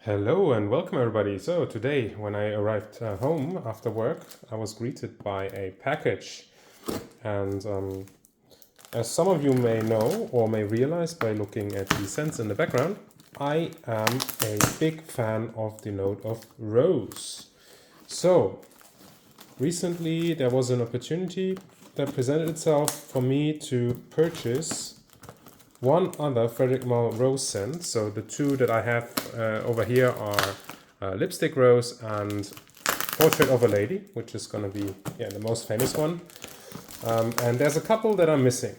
Hello and welcome everybody. So today when I arrived home after work, I was greeted by a package. And as some of you may know or may realize by looking at the scents in the background, I am a big fan of the note of rose. So recently there was an opportunity that presented itself for me to purchase one other Frederic Malle Rose scent. So the two that I have over here are Lipstick Rose and Portrait of a Lady, which is going to be the most famous one. And there's a couple that are missing,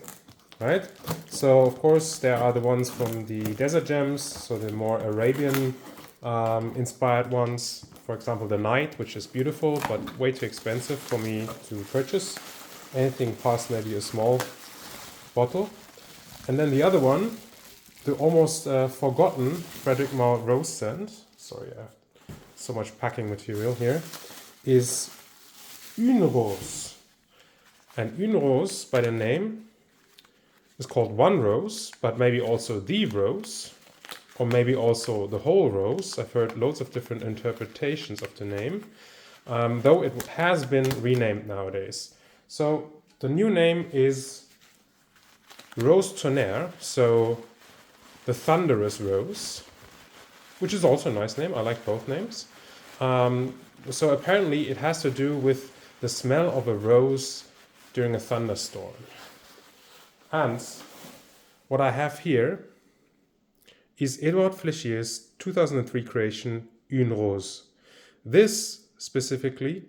right? So of course there are the ones from the Desert Gems, so the more Arabian inspired ones. For example, the Night, which is beautiful but way too expensive for me to purchase. Anything past maybe a small bottle. And then the other one, the almost forgotten Frederic Malle Rose scent, sorry, I have so much packing material here, is Une Rose. And Une Rose, by the name, is called one rose, but maybe also the rose, or maybe also the whole rose. I've heard loads of different interpretations of the name, though it has been renamed nowadays. So the new name is Rose Tonnerre, so the thunderous rose, which is also a nice name. I like both names. So apparently it has to do with the smell of a rose during a thunderstorm. And what I have here is Edouard Flechier's 2003 creation, Une Rose. This specifically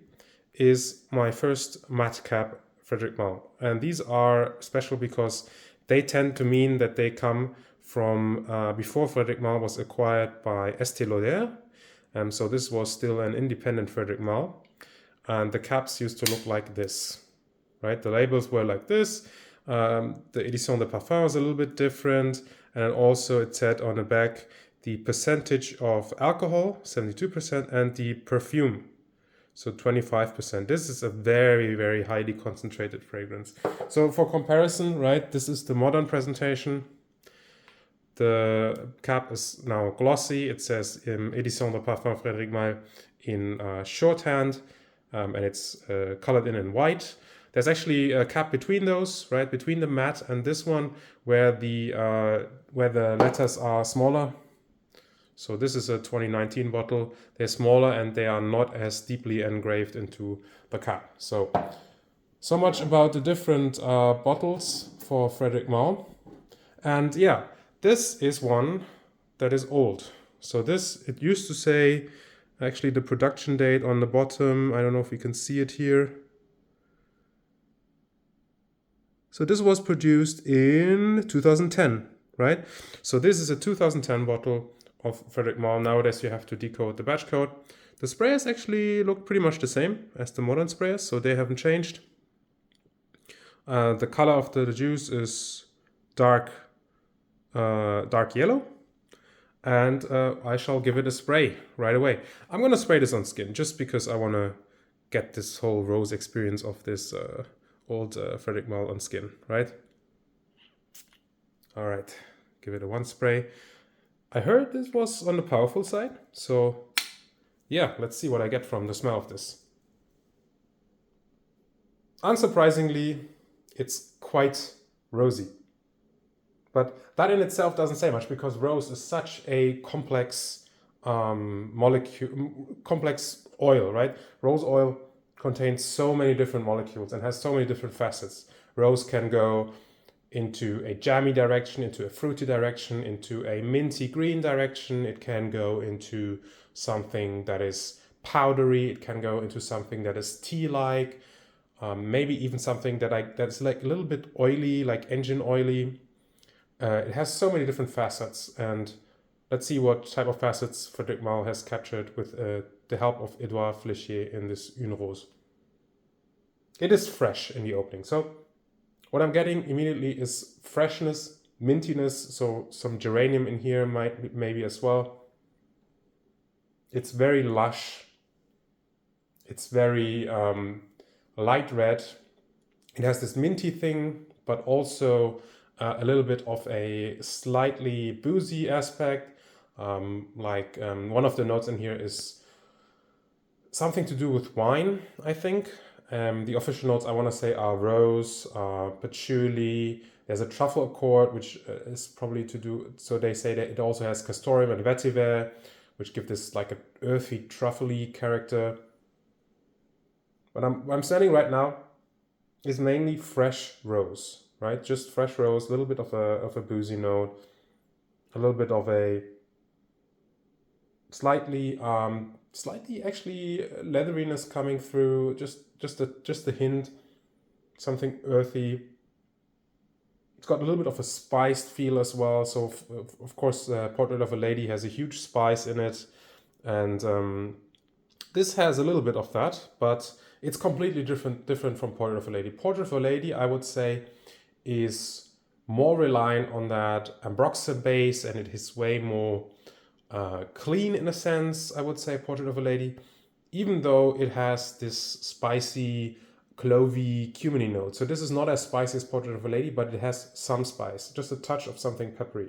is my first matte cap Frederic Malle. And these are special because they tend to mean that they come from before Frederic Malle was acquired by Estée Lauder. So this was still an independent Frederic Malle. And the caps used to look like this, right? The labels were like this. The Edition de Parfum was a little bit different. And also it said on the back the percentage of alcohol, 72%, and the perfume, so 25%. This is a very, very highly concentrated fragrance. So for comparison, right, this is the modern presentation. The cap is now glossy. It says Edition de Parfum Frederic Malle in shorthand, and it's colored in white. There's actually a cap between those, right, between the matte and this one, where the letters are smaller. So this is a 2019 bottle. They're smaller and they are not as deeply engraved into the cap. So much about the different bottles for Frederic Malle. And yeah, this is one that is old. So this, it used to say actually the production date on the bottom. I don't know if you can see it here. So this was produced in 2010, right? So this is a 2010 bottle of Frederic Malle. Nowadays you have to decode the batch code. The sprayers actually look pretty much the same as the modern sprayers, so they haven't changed. The color of the juice is dark yellow, and I shall give it a spray right away. I'm gonna spray this on skin just because I want to get this whole rose experience of this old Frederic Malle on skin, right? All right, give it a one spray. I heard this was on the powerful side, so yeah, let's see what I get from the smell of this. Unsurprisingly, it's quite rosy. But that in itself doesn't say much because rose is such a complex complex oil, right? Rose oil contains so many different molecules and has so many different facets. Rose can go into a jammy direction, into a fruity direction, into a minty green direction. It can go into something that is powdery. It can go into something that is tea-like, maybe even something that's like a little bit oily, like engine oily. It has so many different facets, and let's see what type of facets Frederic Malle has captured with the help of Edouard Flechier in this Une Rose. It is fresh in the opening, so what I'm getting immediately is freshness, mintiness, so some geranium in here maybe as well. It's very lush. It's very light red. It has this minty thing, but also a little bit of a slightly boozy aspect. One of the notes in here is something to do with wine, I think. The official notes I want to say are rose, patchouli. There's a truffle accord, which is probably to do. So they say that it also has castoreum and vetiver, which give this like an earthy, truffly character. But I'm standing right now is mainly fresh rose, right? Just fresh rose, a little bit of a boozy note, a little bit of a slightly actually leatheriness coming through, just a hint, something earthy. It's got a little bit of a spiced feel as well. So of course, Portrait of a Lady has a huge spice in it, and this has a little bit of that, but it's completely different from Portrait of a Lady. Portrait of a Lady, I would say, is more reliant on that ambroxan base, and it is way more clean in a sense, I would say, Portrait of a Lady, even though it has this spicy, clovey, cuminy note. So this is not as spicy as Portrait of a Lady, but it has some spice, just a touch of something peppery.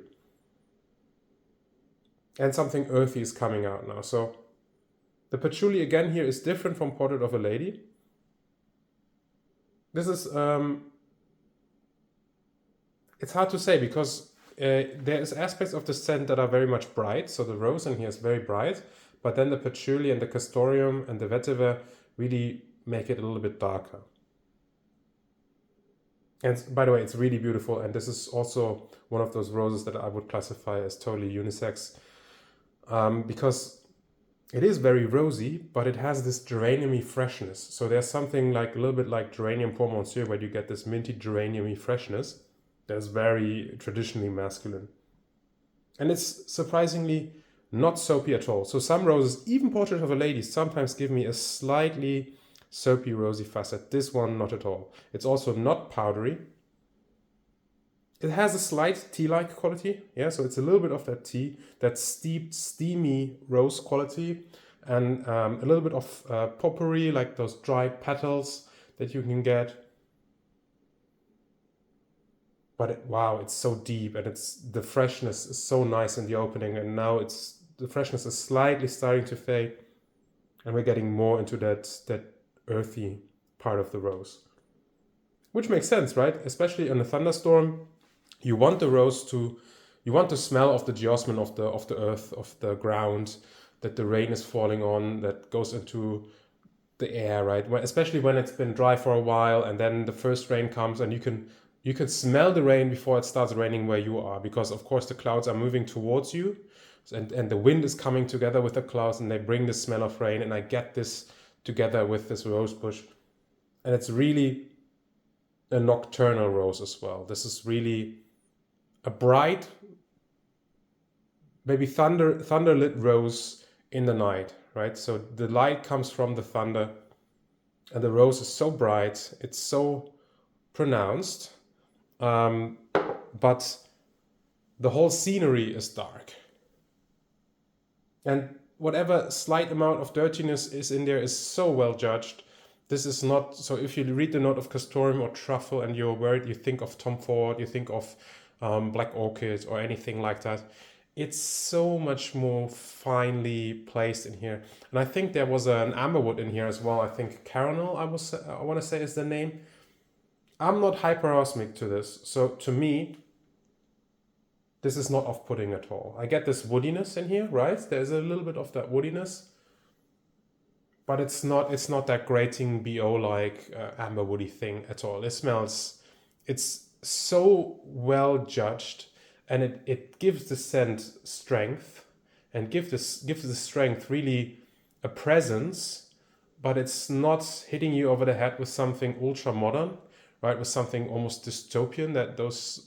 And something earthy is coming out now. So the patchouli again here is different from Portrait of a Lady. This is, it's hard to say because there is aspects of the scent that are very much bright. So the rose in here is very bright, but then the patchouli and the castoreum and the vetiver really make it a little bit darker. And by the way, it's really beautiful. And this is also one of those roses that I would classify as totally unisex, because it is very rosy, but it has this geranium-y freshness. So there's something like a little bit like geranium pour monsieur, where you get this minty geranium-y freshness that's very traditionally masculine. And it's surprisingly not soapy at all. So some roses, even Portrait of a Lady, sometimes give me a slightly soapy rosy facet. This one, not at all. It's also not powdery. It has a slight tea-like quality, yeah, so it's a little bit of that tea, that steeped, steamy rose quality, and a little bit of potpourri, like those dry petals that you can get. But wow, it's so deep, and the freshness is so nice in the opening, and now the freshness is slightly starting to fade, and we're getting more into that earthy part of the rose, which makes sense, right? Especially in a thunderstorm. You want the rose you want the smell of the geosmin of the earth, of the ground, that the rain is falling on, that goes into the air, right? Especially when it's been dry for a while, and then the first rain comes, and you can smell the rain before it starts raining where you are, because of course the clouds are moving towards you, and the wind is coming together with the clouds, and they bring the smell of rain, and I get this together with this rose bush, and it's really a nocturnal rose as well. This is really a bright, maybe thunderlit rose in the night, right? So the light comes from the thunder, and the rose is so bright, it's so pronounced, but the whole scenery is dark. And whatever slight amount of dirtiness is in there is so well judged. This is not, so if you read the note of castoreum or truffle and you're worried, you think of Tom Ford, you think of black orchid or anything like that. It's so much more finely placed in here. And I think there was an amberwood in here as well. I think Caramel, I want to say is the name. I'm not hyperosmic to this. So to me, this is not off-putting at all. I get this woodiness in here, right? There's a little bit of that woodiness, but it's not that grating BO like amber woody thing at all. It's so well judged, and it gives the scent strength, and gives the strength really a presence, but it's not hitting you over the head with something ultra modern, right? With something almost dystopian that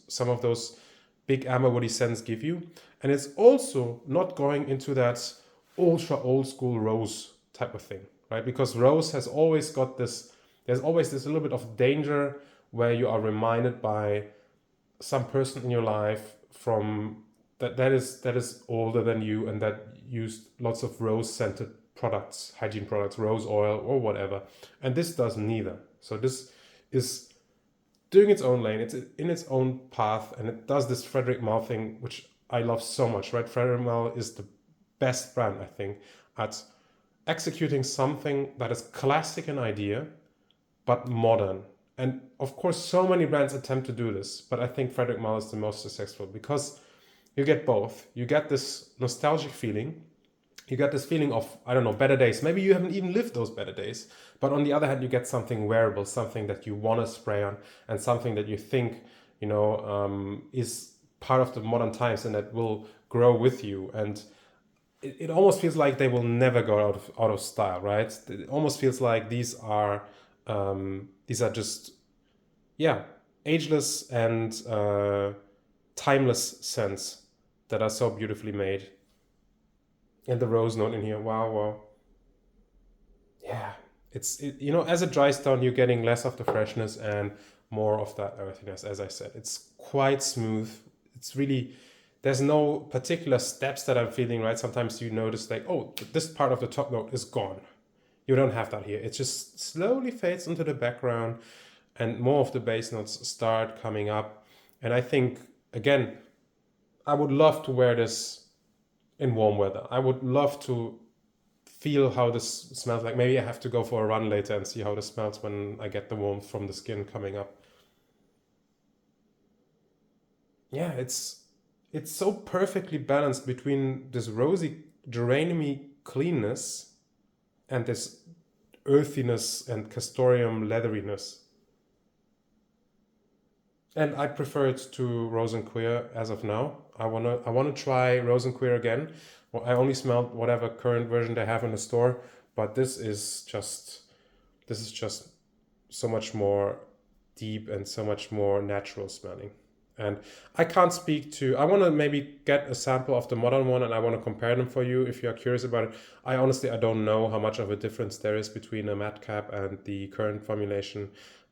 some of those big amber woody scents give you. And it's also not going into that ultra old school rose type of thing, right? Because rose has always got this, there's always this little bit of danger where you are reminded by some person in your life from that is older than you, and that used lots of rose scented products, hygiene products, rose oil or whatever. And this does neither. So this doing its own lane, it's in its own path, and it does this Frederic Malle thing, which I love so much, right? Frederic Malle is the best brand, I think, at executing something that is classic in idea, but modern. And of course, so many brands attempt to do this, but I think Frederic Malle is the most successful because you get both. You get this nostalgic feeling. You get this feeling of, I don't know, better days. Maybe you haven't even lived those better days. But on the other hand, you get something wearable, something that you want to spray on, and something that you think, is part of the modern times and that will grow with you. And it almost feels like they will never go out of style, right? It almost feels like these are just, yeah, ageless and timeless scents that are so beautifully made. And the rose note in here, wow. Yeah, as it dries down, you're getting less of the freshness and more of that earthiness. As I said, it's quite smooth. It's really, there's no particular steps that I'm feeling, right? Sometimes you notice like, oh, this part of the top note is gone. You don't have that here. It just slowly fades into the background and more of the base notes start coming up. And I think, again, I would love to wear this in warm weather. I would love to feel how this smells like. Maybe I have to go for a run later and see how this smells when I get the warmth from the skin coming up. Yeah, it's so perfectly balanced between this rosy geranium-y cleanness and this earthiness and castoreum leatheriness. And I prefer it to Rose and Queer as of now. I wanna try Rose and Queer again. Well, I only smelled whatever current version they have in the store, but this is just so much more deep and so much more natural smelling. And I can't speak to, I want to maybe get a sample of the modern one and I want to compare them for you if you are curious about it. I don't know how much of a difference there is between a matte cap and the current formulation.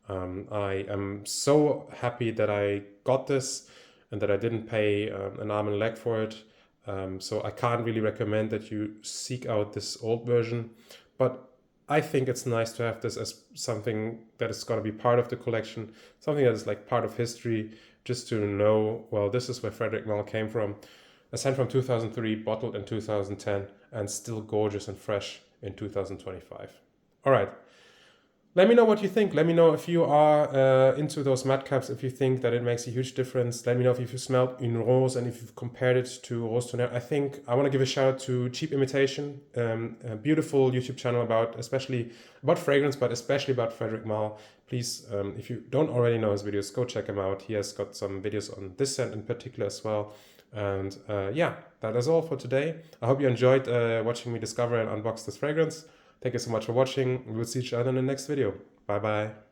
I am so happy that I got this and that I didn't pay an arm and a leg for it. So I can't really recommend that you seek out this old version, but I think it's nice to have this as something that is going to be part of the collection, something that is like part of history, just to know, well, this is where Frederic Malle came from. A scent from 2003, bottled in 2010, and still gorgeous and fresh in 2025. All right. Let me know what you think. Let me know if you are into those matte caps, if you think that it makes a huge difference. Let me know if you've smelled Une Rose and if you've compared it to Rose Tonnerre. I think I want to give a shout out to Cheap Imitation, a beautiful YouTube channel especially about fragrance, but especially about Frederic Malle. Please, if you don't already know his videos, go check him out. He has got some videos on this scent in particular as well. And yeah, that is all for today. I hope you enjoyed watching me discover and unbox this fragrance. Thank you so much for watching. We will see each other in the next video. Bye bye.